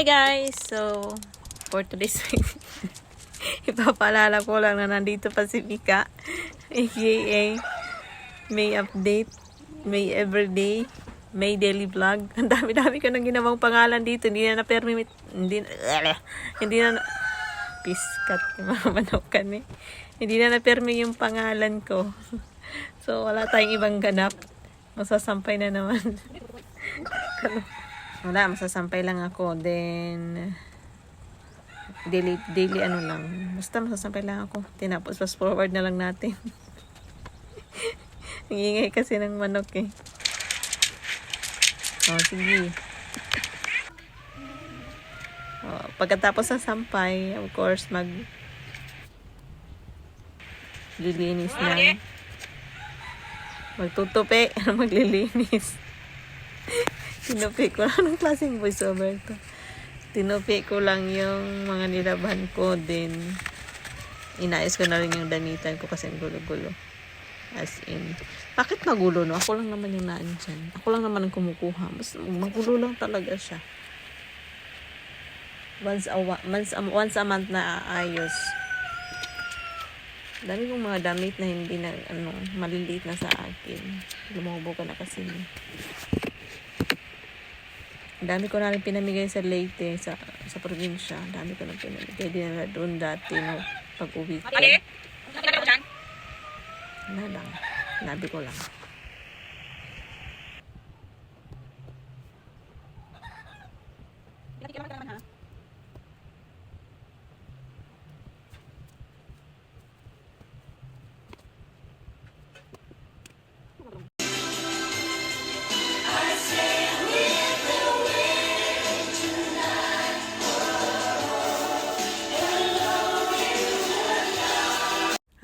Hi guys! So, for today's video, ipapaalala ko lang na nandito pa si Mika, aka May Update, May Everyday, May Daily Vlog. Ang dami-dami ko nang ginawang pangalan dito. Hindi na na-permit, hindi na piskat yung mga manokan eh. Hindi na na-permit yung pangalan ko. So, wala tayong ibang ganap. Masasampay na naman. Wala, masasampay lang ako. Then, daily ano lang. Basta masasampay lang ako. Tinapos, fast forward na lang natin. Ingay kasi ng manok eh. Oh, sige. Oh, pagkatapos ng sampay, of course, lilinis na. Magtutupi. Maglilinis. Tinupi ko lang. Anong klaseng voiceover to? Tinupi ko lang yung mga nilaban ko. Then, inayos ko na rin yung damitan ko kasi gulo-gulo. As in, bakit magulo no? Ako lang naman yung naan dyan. Ako lang naman ang kumukuha. Mas magulo lang talaga siya. Once a month na aayos. Dami kong mga damit na hindi na, maliliit na sa akin. Lumubo ka na kasi. Dami ko na rin pinamigay sa Leyte, sa probinsya. Dami ko na pinamigay din na doon dati no, pag-uwi ko. Wala lang. Nabi ko lang.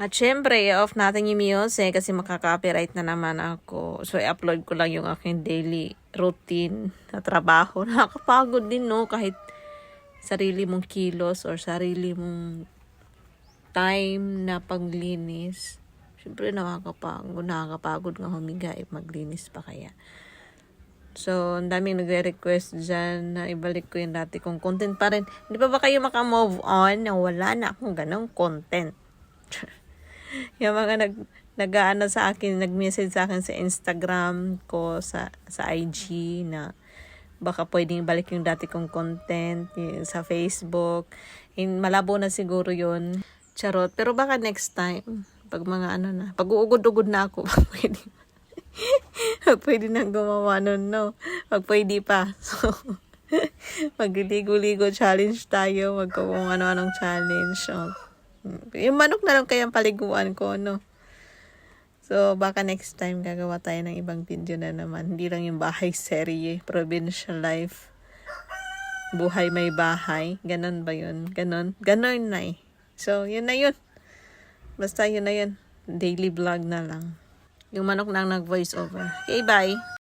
At syempre, off natin yung music kasi makaka-copyright na naman ako. So, i-upload ko lang yung aking daily routine na trabaho. Nakakapagod din, no? Kahit sarili mong kilos or sarili mong time na paglinis. Syempre, nakakapagod nga humiga maglinis pa kaya. So, ang daming nagre-request dyan na ibalik ko yung dati kong content pa rin. Hindi pa ba kayo makamove on na wala na akong ganong content? Yung mga nag-aano sa akin, nag-message sa akin sa Instagram ko, sa IG na baka pwedeng balik yung dati kong content, sa Facebook. Malabo na siguro yun. Charot. Pero baka next time, pag mga pag uugod-ugod na ako, pwede nang gumawa nun, no? Pag pwede pa. So, magligo-ligo challenge tayo, kung ano-anong challenge. Oh. Yung manok na lang kayang paliguan ko, no? So, baka next time gagawa tayo ng ibang video na naman. Hindi lang yung bahay serye, provincial life. Buhay may bahay. Ganon ba yun? Ganon na eh. So, yun na yun. Basta yun na yun. Daily vlog na lang. Yung manok na nag-voice over. Okay, bye!